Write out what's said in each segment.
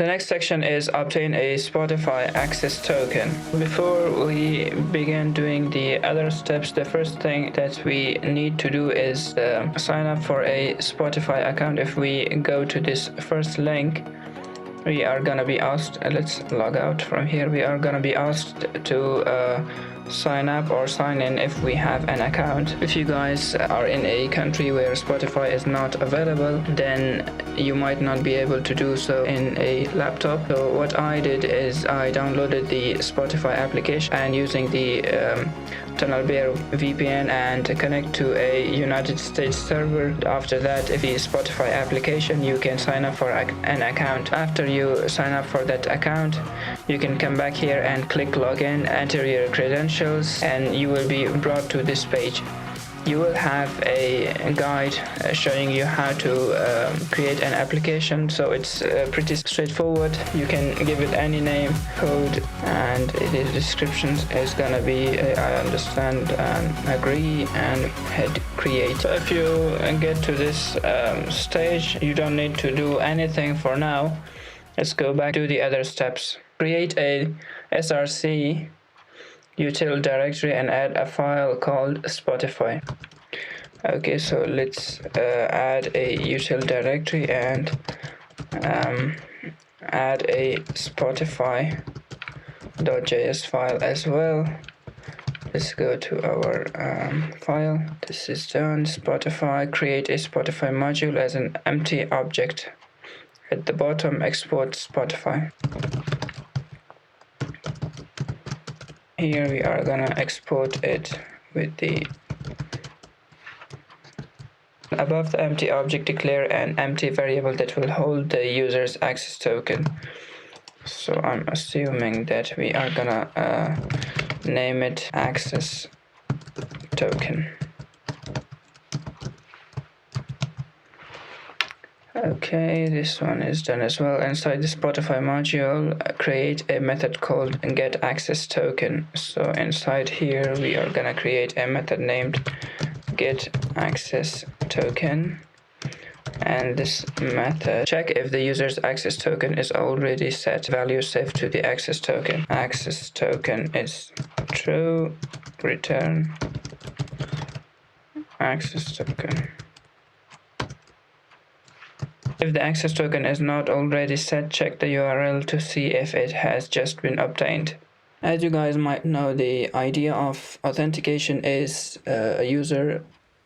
The next section is obtain a Spotify access token. Before we begin doing the other steps, the first thing that we need to do is sign up for a Spotify account. If we go to this first link, we are gonna be asked, let's log out from here, we are gonna be asked to sign up or sign in if we have an account. If you guys are in a country where Spotify is not available, then you might not be able to do so in a laptop. So what I did is I downloaded the Spotify application and using the Tunnel Bear VPN and connect to a United States server. After that, if the Spotify application, you can sign up for an account. After you sign up for that account, you can come back here and click login, enter your credentials, and you will be brought to this page. You will have a guide showing you how to create an application, so it's pretty straightforward. You can give it any name, code, and the description is gonna be I understand and agree and hit create. So if you get to this stage, you don't need to do anything for now. Let's go back to the other steps. Create a src util directory and add a file called Spotify. Okay, so let's add a util directory and add a Spotify.js file as well. Let's go to our file. This is done. Spotify, create a Spotify module as an empty object. At the bottom, export Spotify. Here we are gonna export it with the above the empty object, declare an empty variable that will hold the user's access token. So I'm assuming that we are gonna name it access token. Okay, this one is done as well. Inside the Spotify module, create a method called getAccessToken. So inside here, we are gonna create a method named getAccessToken, and this method check if the user's access token is already set. Value saved to the access token. Access token is true. Return access token. If the access token is not already set, check the URL to see if it has just been obtained. As you guys might know, the idea of authentication is a user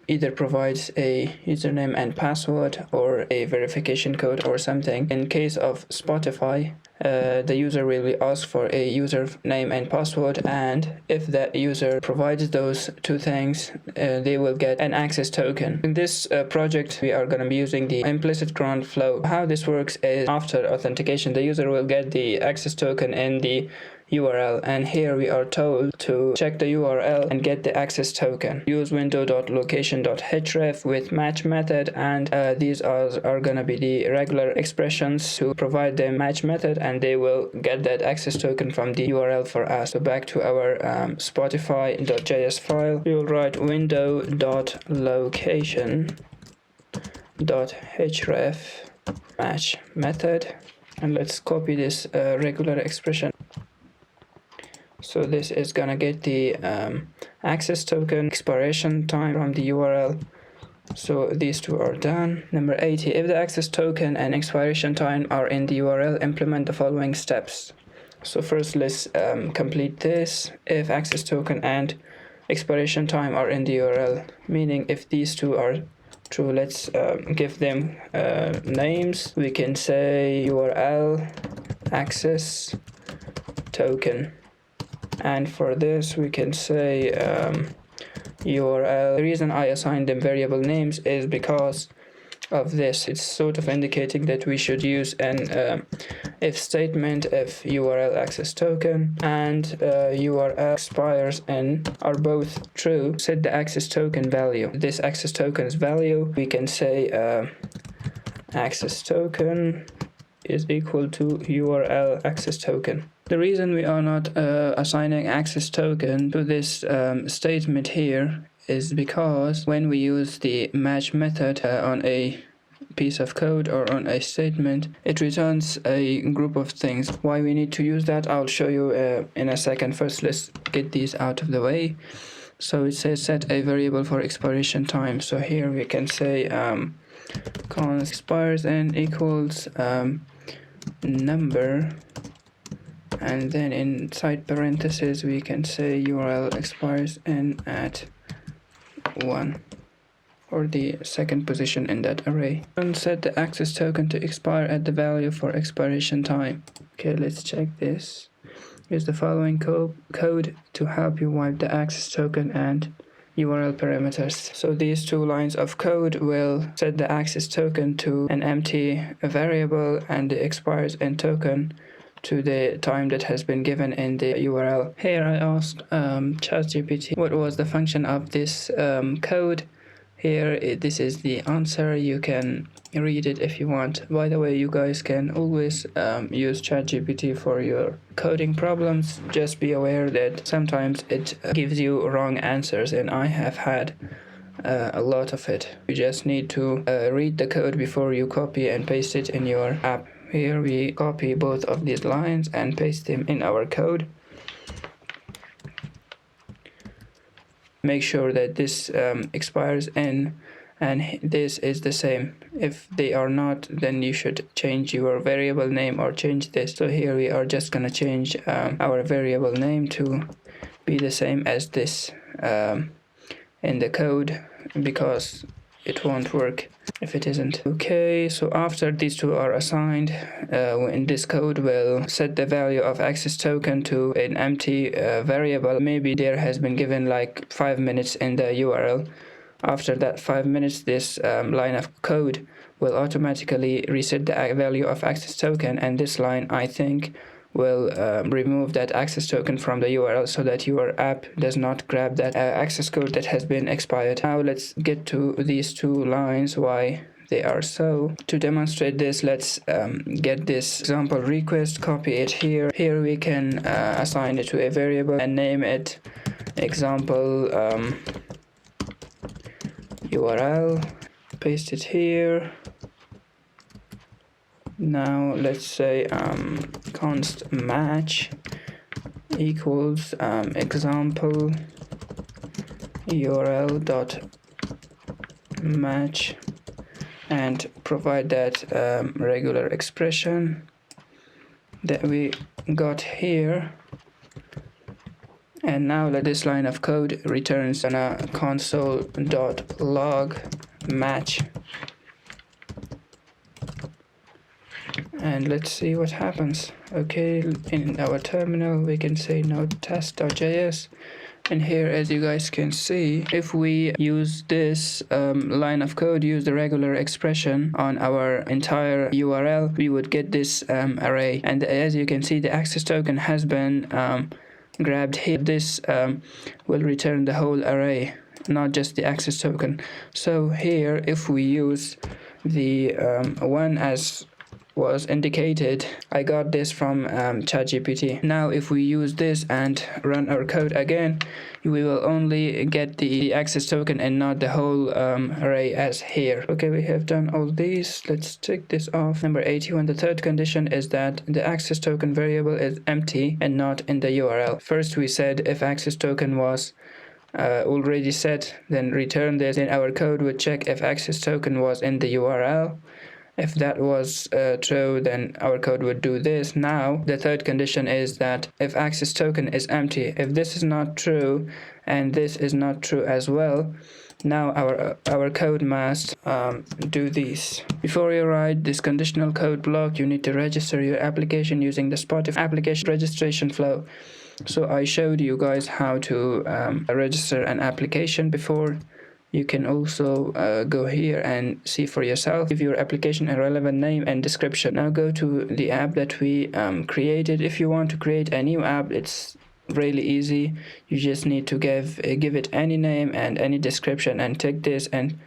either provides a username and password or a verification code or something. In case of Spotify, the user will ask for a username and password, and if that user provides those two things, they will get an access token. In this project, we are going to be using the implicit grant flow. How this works is after authentication, the user will get the access token in the URL, and here we are told to check the URL and get the access token. Use window.location.href with match method, and these are gonna be the regular expressions to provide the match method, and they will get that access token from the URL for us. So back to our Spotify.js file, we will write window.location.href match method, and let's copy this regular expression. So this is gonna get the access token expiration time from the URL. So these two are done. Number 80, if the access token and expiration time are in the URL, implement the following steps. So first let's complete this. If access token and expiration time are in the URL, meaning if these two are true, let's give them names. We can say URL access token. And for this, we can say URL. The reason I assigned them variable names is because of this. It's sort of indicating that we should use an if statement if URL access token and URL expires and are both true. Set the access token value. This access token's value, we can say access token is equal to URL access token. The reason we are not assigning access token to this statement here is because when we use the match method on a piece of code or on a statement, it returns a group of things. Why we need to use that, I'll show you in a second. First, let's get these out of the way. So it says set a variable for expiration time. So here we can say const expires in equals number, and then inside parentheses we can say URL expires in at 1, or the second position in that array. And set the access token to expire at the value for expiration time. Okay, let's check this. Use the following code to help you wipe the access token and URL parameters. So these two lines of code will set the access token to an empty variable and the expires in token to the time that has been given in the URL. Here I asked ChatGPT what was the function of this code. Here this is the answer. You can read it if you want. By the way, you guys can always use ChatGPT for your coding problems. Just be aware that sometimes it gives you wrong answers, and I have had a lot of it. You just need to read the code before you copy and paste it in your app. Here we copy both of these lines and paste them in our code. Make sure that this expires in and this is the same. If they are not, then you should change your variable name or change this. So here we are just gonna change our variable name to be the same as this in the code, because it won't work if it isn't. Okay, so after these two are assigned, in this code we'll set the value of access token to an empty variable. Maybe there has been given like 5 minutes in the URL. After that 5 minutes, this line of code will automatically reset the value of access token, and this line, I think, will remove that access token from the URL so that your app does not grab that access code that has been expired. Now let's get to these two lines, why they are so. To demonstrate this, let's get this example request, copy it here. Here we can assign it to a variable and name it example URL, paste it here. Now let's say const match equals example URL dot match, and provide that regular expression that we got here. And now let this line of code returns on a console.log match. And let's see what happens. Okay, in our terminal we can say node test.js, and here, as you guys can see, if we use this line of code, use the regular expression on our entire URL, we would get this array. And as you can see, the access token has been grabbed here. This will return the whole array, not just the access token. So here, if we use the one as was indicated, I got this from ChatGPT. Now if we use this and run our code again, we will only get the access token and not the whole array as here. Okay, we have done all these. Let's take this off. Number 81, the third condition is that the access token variable is empty and not in the URL. First we said if access token was already set, then return this. Then our code would check if access token was in the URL. If that was true, then our code would do this. Now the third condition is that if access token is empty. If this is not true and this is not true as well, now our code must do these. Before you write this conditional code block, you need to register your application using the Spotify application registration flow. So I showed you guys how to register an application before. You can also go here and see for yourself. Give your application a relevant name and description. Now go to the app that we created. If you want to create a new app, it's really easy. You just need to give it any name and any description, and tick this and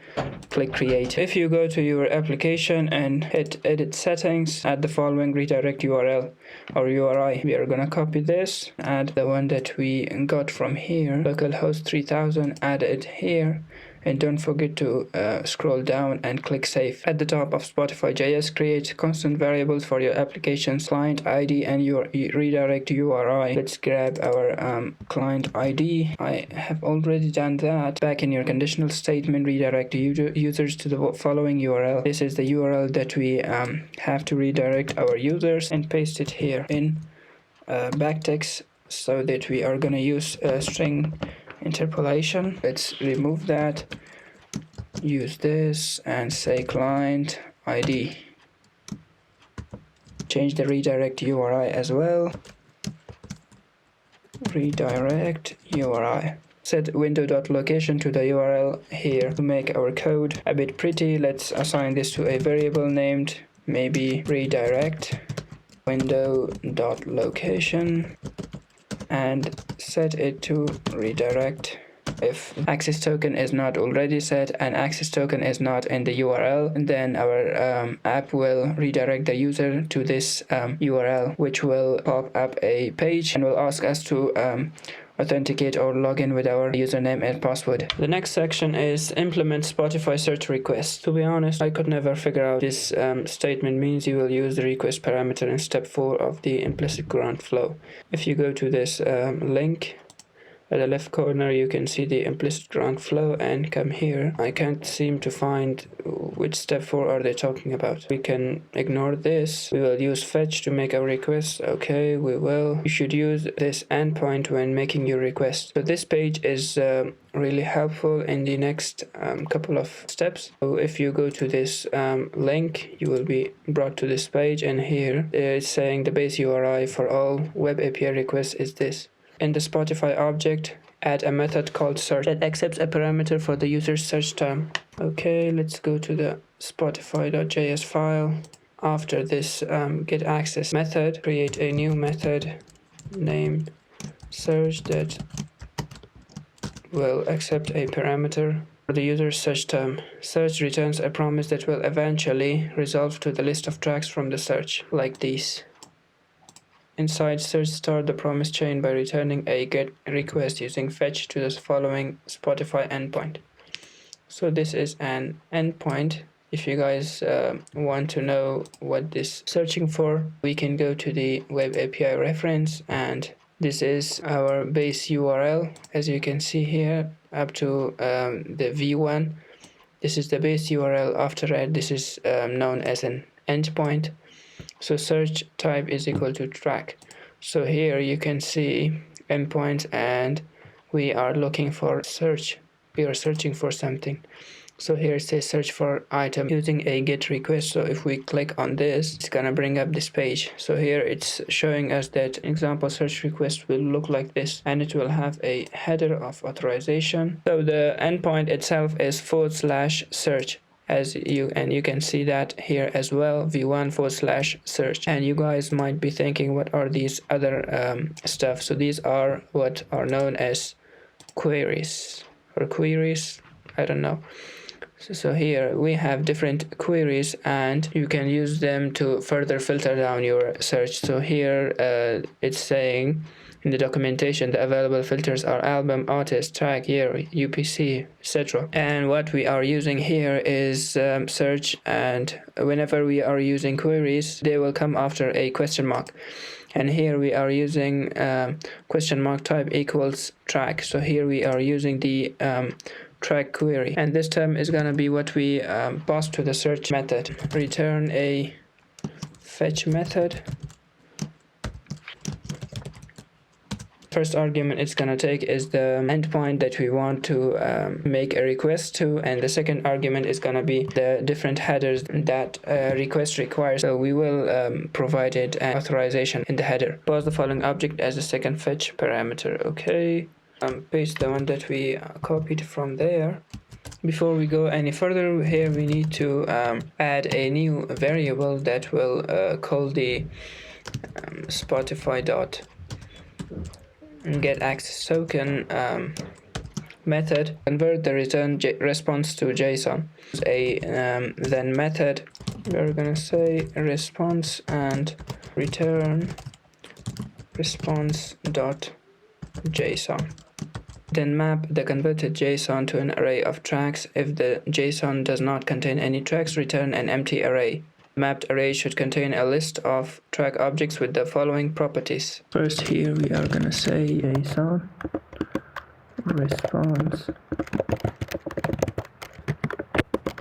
click create. If you go to your application and hit edit settings, add the following redirect URL or URI. We are gonna copy this, add the one that we got from here, localhost 3000, add it here, and don't forget to scroll down and click save. At the top of Spotify.js, create constant variables for your application's client ID and your redirect URI. Let's grab our client ID. I have already done that. Back in your conditional statement, redirect users to the following URL. This is the URL that we have to redirect our users, and paste it here in backticks so that we are going to use string interpolation. Let's remove that, use this, and say client ID. Change the redirect URI as well. Redirect URI. Set window.location to the URL here. To make our code a bit pretty, let's assign this to a variable named maybe redirect window.location and set it to redirect. If access token is not already set and access token is not in the URL, then our app will redirect the user to this URL, which will pop up a page and will ask us to authenticate or log in with our username and password. The next section is implement Spotify search request. To be honest, I could never figure out this statement means. You will use the request parameter in step 4 of the implicit grant flow. If you go to this link at the left corner, you can see the implicit grant flow, and come here. I can't seem to find which step 4 are they talking about. We can ignore this. We will use fetch to make our request. Okay, we will. You should use this endpoint when making your request. So this page is really helpful in the next couple of steps. So if you go to this link, you will be brought to this page, and here it's saying the base URI for all web API requests is this. In the Spotify object, add a method called search that accepts a parameter for the user's search term. Okay, let's go to the spotify.js file. After this get access method, create a new method named search that will accept a parameter for the user's search term. Search returns a promise that will eventually resolve to the list of tracks from the search, like these. Inside search, start the promise chain by returning a get request using fetch to the following Spotify endpoint. So this is an endpoint. If you guys want to know what this searching for, we can go to the web API reference, and this is our base URL. As you can see here, up to the v1. This is the base URL. After that, this is known as an endpoint. So search type is equal to track. So here you can see endpoints, and we are looking for search. We are searching for something. So here it says search for item using a get request. So if we click on this, it's gonna bring up this page. So here it's showing us that example search request will look like this, and it will have a header of authorization. So the endpoint itself is /search. You can see that here as well, v1 /search. And you guys might be thinking, what are these other stuff? So these are what are known as queries, or queries, I don't know. So here we have different queries, and you can use them to further filter down your search. So here it's saying in the documentation the available filters are album, artist, track, year, UPC, etc. And what we are using here is search, and whenever we are using queries, they will come after a question mark. And here we are using question mark type equals track. So here we are using the track query, and this term is gonna be what we pass to the search method. Return a fetch method. First argument it's gonna take is the endpoint that we want to make a request to, and the second argument is gonna be the different headers that request requires. So we will provide it an authorization in the header. Pass the following object as a second fetch parameter. Okay. Paste the one that we copied from there. Before we go any further, here we need to add a new variable that will call the Spotify dot get access token method. Convert the return response to JSON. A then method, we're gonna say response and return response dot JSON. Then map the converted JSON to an array of tracks. If the JSON does not contain any tracks, return an empty array. Mapped array should contain a list of track objects with the following properties. First, here we are gonna say JSON response.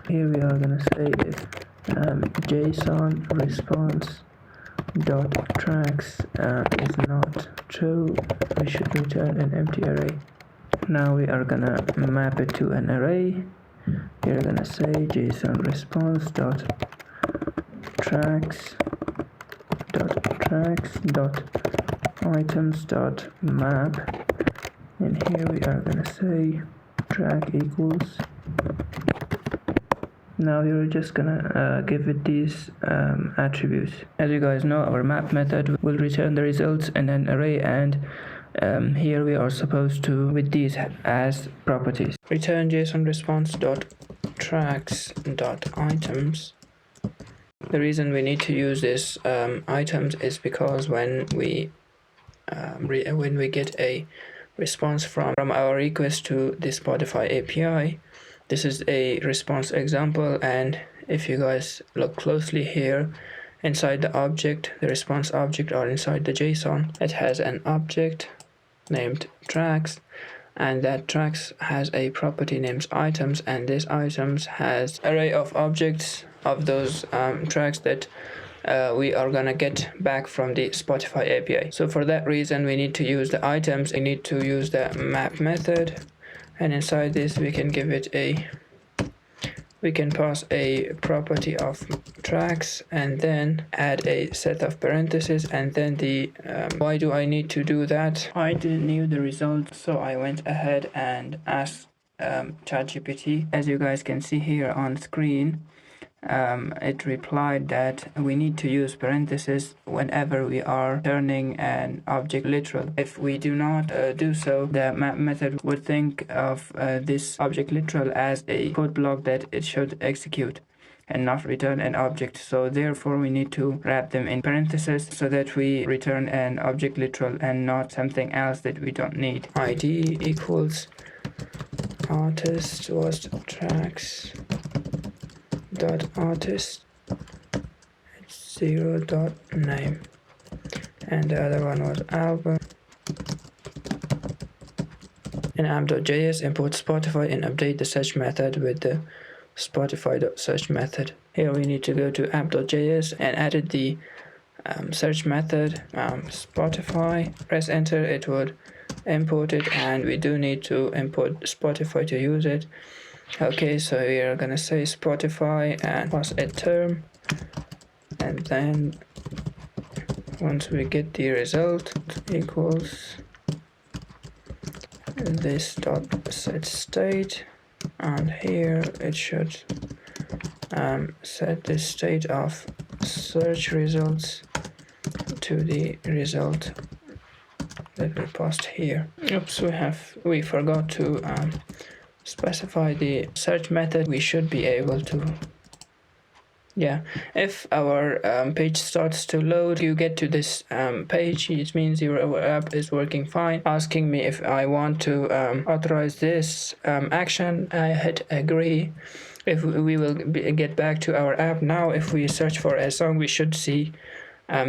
Here we are gonna say if JSON response dot tracks is not true, we should return an empty array. Now we are gonna map it to an array. We are gonna say JSON response dot tracks dot items dot map, and here we are gonna say track equals. Now we're just gonna give it these attributes. As you guys know, our map method will return the results in an array, and here we are supposed to with these as properties. Return JSON response dot tracks dot items. The reason we need to use this items is because when we get a response from our request to the Spotify API, this is a response example, and if you guys look closely here, inside the object, the response object, or inside the JSON, it has an object named tracks, and that tracks has a property named items, and this items has array of objects of those tracks that we are gonna get back from the Spotify API. So for that reason, we need to use the items. We need to use the map method, and inside this we can give it we can pass a property of tracks, and then add a set of parentheses, and then the why do I need to do that? I didn't know the result, so I went ahead and asked ChatGPT. As you guys can see here on screen, it replied that we need to use parentheses whenever we are turning an object literal. If we do not do so, the map method would think of this object literal as a code block that it should execute and not return an object. So therefore we need to wrap them in parentheses so that we return an object literal and not something else that we don't need. ID equals artist was tracks dot artist 0 dot name, and the other one was album. In app.js, import Spotify and update the search method with the Spotify.search method. Here we need to go to app.js and added the search method Spotify. Press enter, it would import it, and we do need to import Spotify to use it. Okay, so we are gonna say Spotify and pass a term, and then once we get the result equals this dot set state, and here it should set the state of search results to the result that we passed here. Oops, we forgot to specify the search method. We should be able to, if our page starts to load, you get to this page, it means your app is working fine. Asking me if I want to authorize this action, I hit agree. If we will get back to our app now, if we search for a song, we should see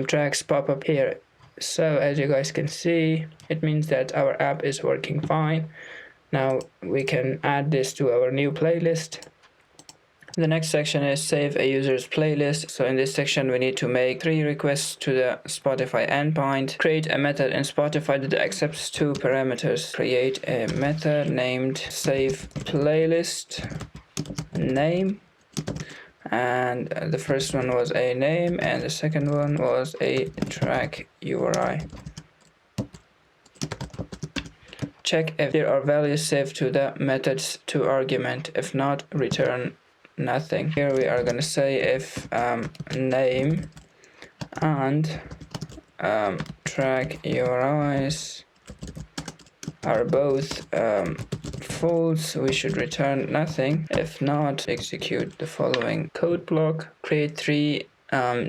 tracks pop up here. So as you guys can see, it means that our app is working fine. Now we can add this to our new playlist. The next section is save a user's playlist. So in this section, we need to make 3 requests to the Spotify endpoint. Create a method in Spotify that accepts 2 parameters. Create a method named save playlist name. And the first one was a name, and the second one was a track URI. Check if there are values saved to the method's to-argument. If not, return nothing. Here we are gonna say if name and track URIs are both false, we should return nothing. If not, execute the following code block. Create 3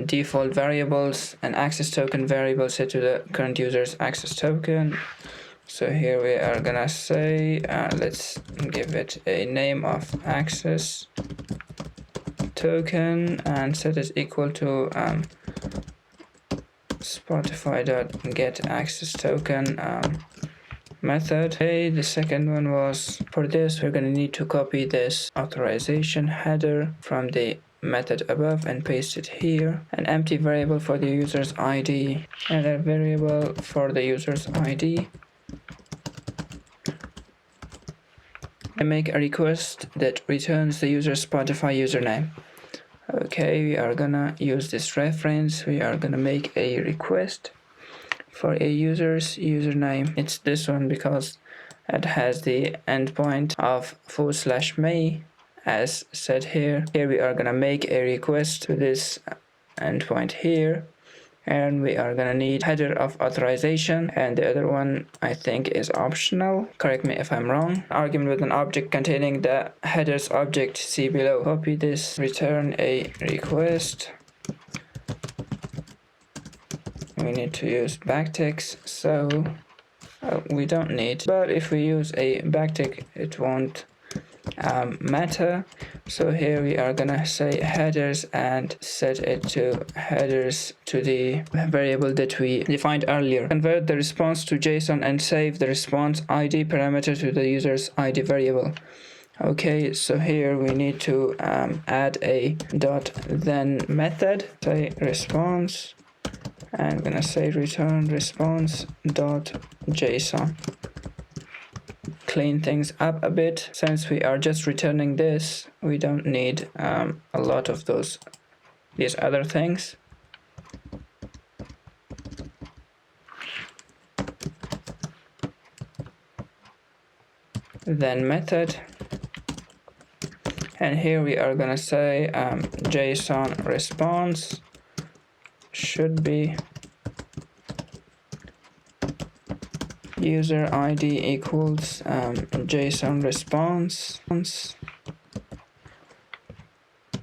default variables: an access token variable set to the current user's access token, So here we are gonna say, let's give it a name of access token and set it equal to Spotify.getAccessToken method. Okay, the second one was, for this we're gonna need to copy this authorization header from the method above and paste it here. An empty variable for the user's ID and a variable for the user's ID. And make a request that returns the user's Spotify username. Okay, we are gonna use this reference. We are gonna make a request for a user's username. It's this one because it has the endpoint of /me as said here. Here we are gonna make a request to this endpoint here, and we are gonna need header of authorization, and the other one I think is optional. Correct me if I'm wrong. Argument with an object containing the headers object, see below. Copy this, return a request. We need to use backticks, so we don't need, but if we use a backtick it won't matter. So here we are gonna say headers and set it to headers to the variable that we defined earlier. Convert the response to JSON and save the response ID parameter to the user's ID variable. Okay, so here we need to add a .then method, say response, and I'm gonna say return response.json. Clean things up a bit. Since we are just returning this, we don't need a lot of these other things. Then method, and here we are gonna say JSON response should be user ID equals JSON response.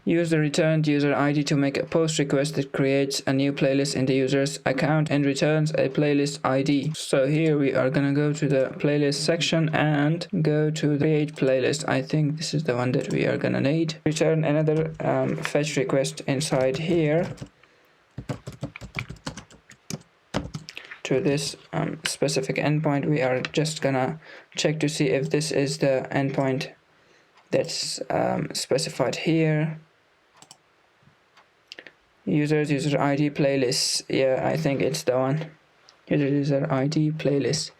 Use the returned user ID to make a post request that creates a new playlist in the user's account and returns a playlist ID. So here we are gonna go to the playlist section and go to the create playlist. I think this is the one that we are gonna need. Return another fetch request inside here to this specific endpoint. We are just gonna check to see if this is the endpoint that's specified here. User ID playlist. Yeah, I think it's the one. User ID playlist.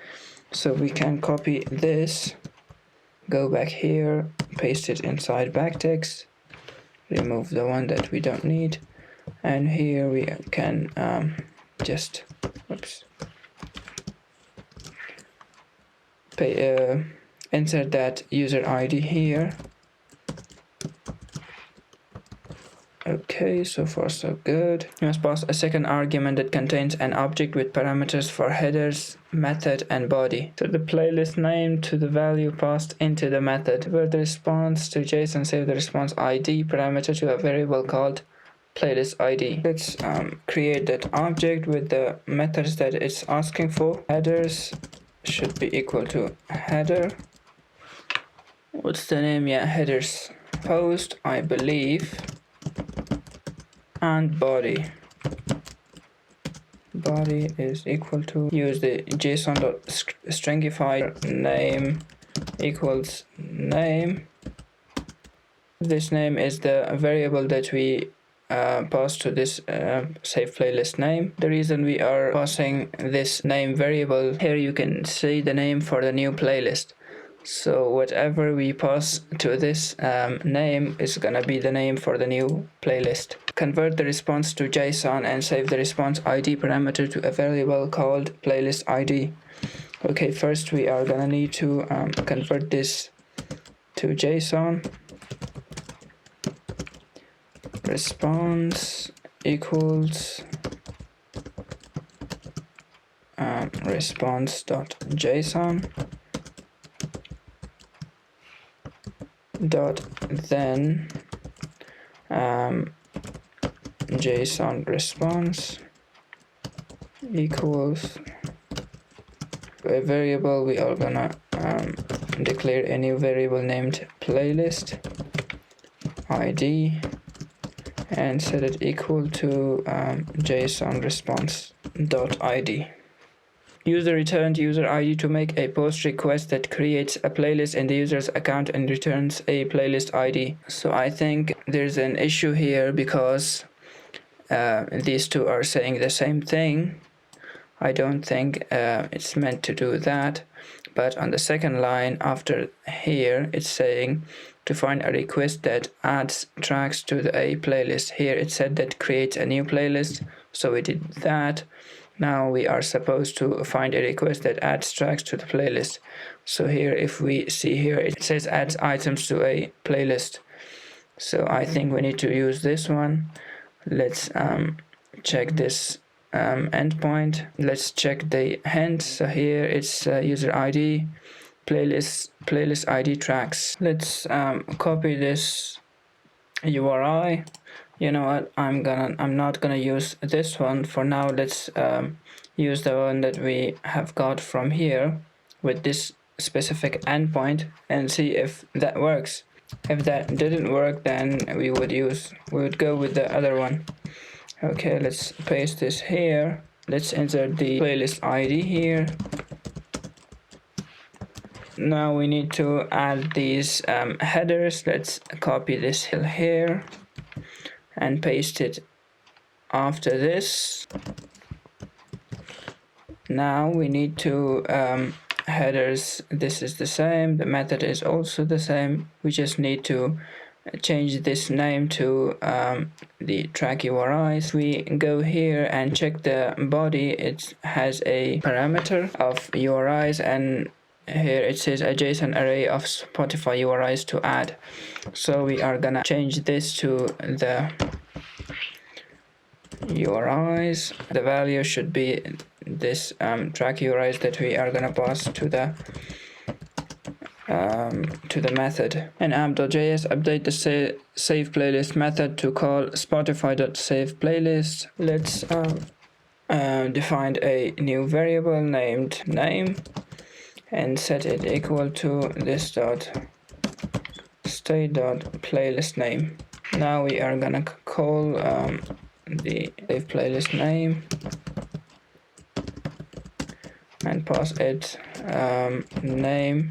So we can copy this, go back here, paste it inside backticks, remove the one that we don't need, and here we can just insert that user ID here. Okay, so far so good. You must pass a second argument that contains an object with parameters for headers, method, and body. So the playlist name to the value passed into the method. Convert the response to JSON, save the response ID parameter to a variable called playlist ID. Let's create that object with the methods that it's asking for. Headers should be equal to header. What's the name? Yeah, headers post, I believe. And body is equal to, use the JSON.stringify name equals name. This name is the variable that we pass to this save playlist name. The reason we are passing this name variable, here you can see the name for the new playlist. So whatever we pass to this name is gonna be the name for the new playlist. Convert the response to JSON and save the response ID parameter to a variable called playlist ID. Okay, first we are gonna need to convert this to JSON. Response equals response.json then JSON response equals to a variable, we are gonna declare a new variable named playlist id and set it equal to JSON response.id. User returned user ID to make a post request that creates a playlist in the user's account and returns a playlist ID. So I think there's an issue here because these two are saying the same thing. I don't think it's meant to do that. But on the second line after here, it's saying to find a request that adds tracks to a playlist. Here it said that creates a new playlist. So we did that. Now we are supposed to find a request that adds tracks to the playlist. So here, if we see here, it says adds items to a playlist. So I think we need to use this one. Let's check this endpoint. Let's check the hint. So here it's user ID, playlist ID tracks. Let's copy this URI. You know what, I'm not gonna use this one for now. Let's use the one that we have got from here with this specific endpoint and see if that works. If that didn't work, then we would go with the other one. Okay, let's paste this here. Let's insert the playlist ID here. Now we need to add these headers. Let's copy this here and paste it after this. Now we need to headers, this is the same, the method is also the same. We just need to change this name to the track URIs. We go here and check the body. It has a parameter of URIs, and here it says a JSON array of Spotify URIs to add. So we are gonna change this to the URIs. The value should be this track URIs that we are gonna pass to the method. In app.js, update the save playlist method to call spotify.savePlaylist. Let's define a new variable named name and set it equal to this dot state.playlist name. Now we are gonna call the save playlist name and pass it name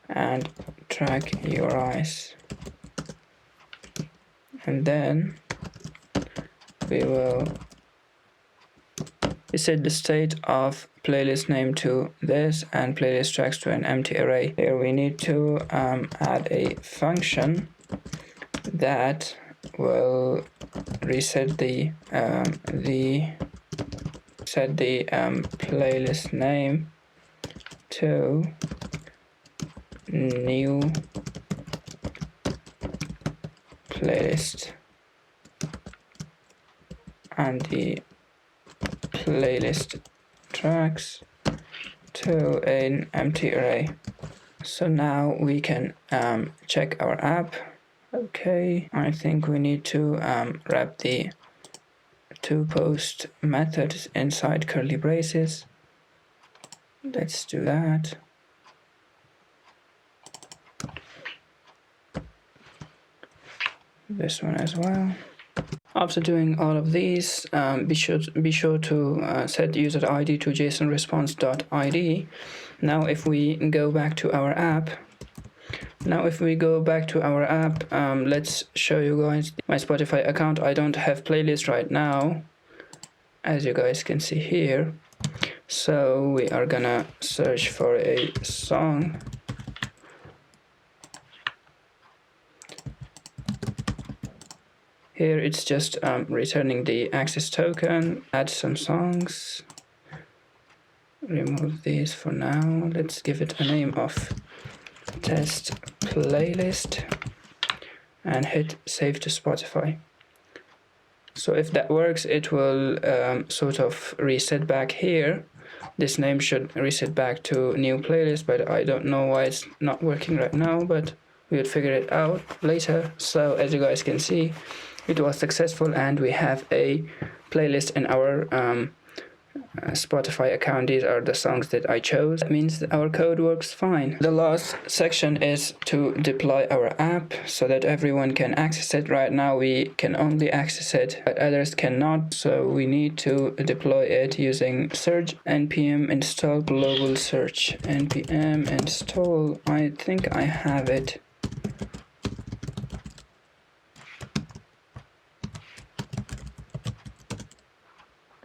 and track URIs, and then we will set the state of playlist name to this and playlist tracks to an empty array. Here we need to add a function that will reset the playlist name to new playlist and the playlist tracks to an empty array. So now we can check our app. Okay, I think we need to wrap the toPost methods inside curly braces. Let's do that. This one as well. After doing all of these, be sure to set user ID to JSON response.id. Now if we go back to our app, let's show you guys my Spotify account. I don't have playlist right now, as you guys can see here. So we are gonna search for a song. Here it's just returning the access token, add some songs, remove these for now. Let's give it a name of test playlist and hit save to Spotify. So if that works, it will sort of reset back here. This name should reset back to new playlist, but I don't know why it's not working right now, but we'll figure it out later. So as you guys can see, it was successful and we have a playlist in our Spotify account. These are the songs that I chose. That means that our code works fine. The last section is to deploy our app so that everyone can access it. Right now we can only access it, but others cannot. So we need to deploy it using surge npm install global search. Npm install, I think I have it.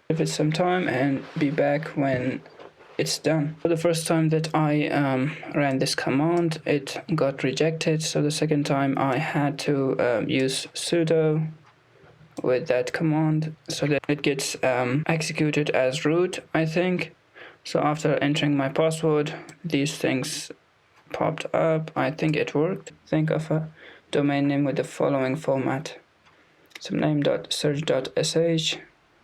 Give it some time and be back when it's done. For the first time that I ran this command, it got rejected. So the second time I had to use sudo with that command so that it gets executed as root, I think. So after entering my password, these things popped up. I think it worked. Think of a domain name with the following format: some name.search.sh.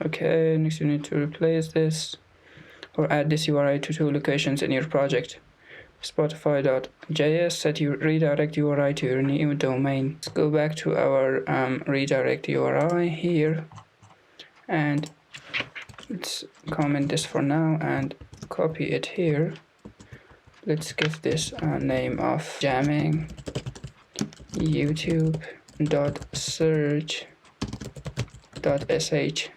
Okay, next you need to replace this or add this URI to two locations in your project. Spotify.js, set your redirect URI to your new domain. Let's go back to our redirect URI here, and let's comment this for now and copy it here. Let's give this a name of jamming youtube.search.sh.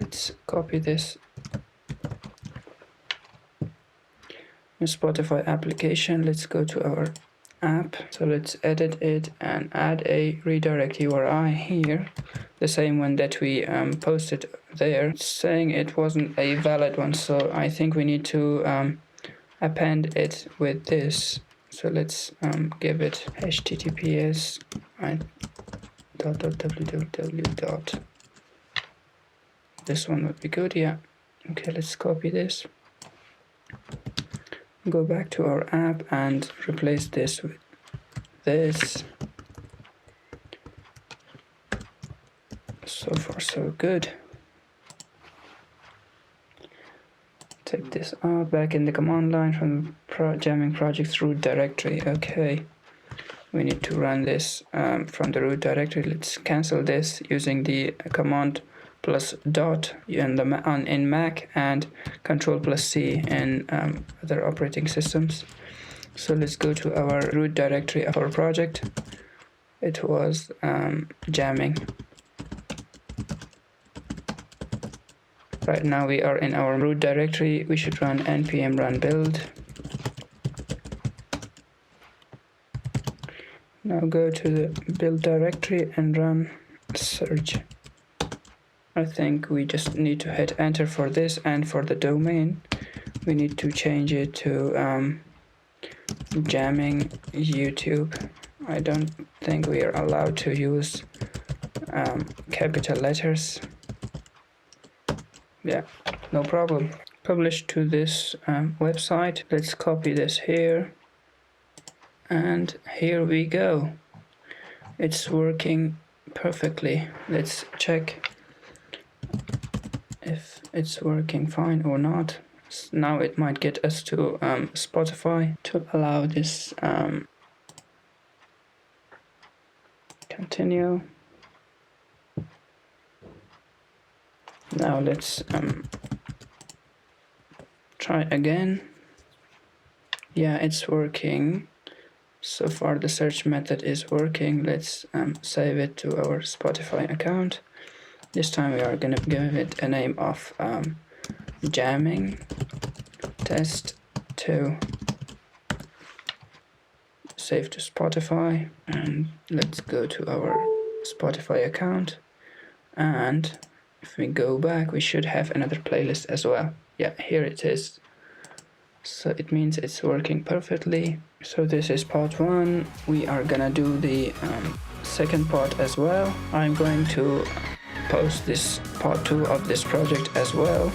Let's copy this. In Spotify application, let's go to our app. So let's edit it and add a redirect URI here, the same one that we posted there. It's saying it wasn't a valid one, so I think we need to append it with this. So let's give it https www. This one would be good, yeah. Okay, let's copy this. Go back to our app and replace this with this. So far so good. Take this out, back in the command line from jamming project's root directory. Okay, we need to run this from the root directory. Let's cancel this using the command plus dot in Mac and control plus C in other operating systems. So let's go to our root directory of our project. It was jamming. Right now we are in our root directory. We should run npm run build. Now go to the build directory and run search. I think we just need to hit enter for this, and for the domain we need to change it to jamming YouTube. I don't think we are allowed to use capital letters. Yeah, no problem. Publish to this website. Let's copy this here, and here we go. It's working perfectly. Let's check if it's working fine or not. Now it might get us to Spotify to allow this continue. Now let's try again. Yeah, it's working. So far the search method is working. Let's save it to our Spotify account. This time we are gonna give it a name of jamming test 2. Save to Spotify, and let's go to our Spotify account, and if we go back we should have another playlist as well. Yeah, here it is. So it means it's working perfectly. So this is part 1. We are gonna do the second part as well. I'm going to post this part 2 of this project as well,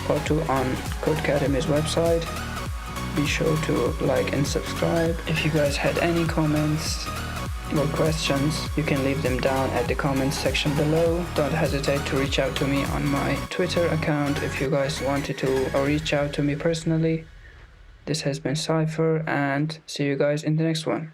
part 2 on Codecademy's website. Be sure to like and subscribe. If you guys had any comments or questions, you can leave them down at the comments section below. Don't hesitate to reach out to me on my Twitter account if you guys wanted to, or reach out to me personally. This has been Cypher, and see you guys in the next one.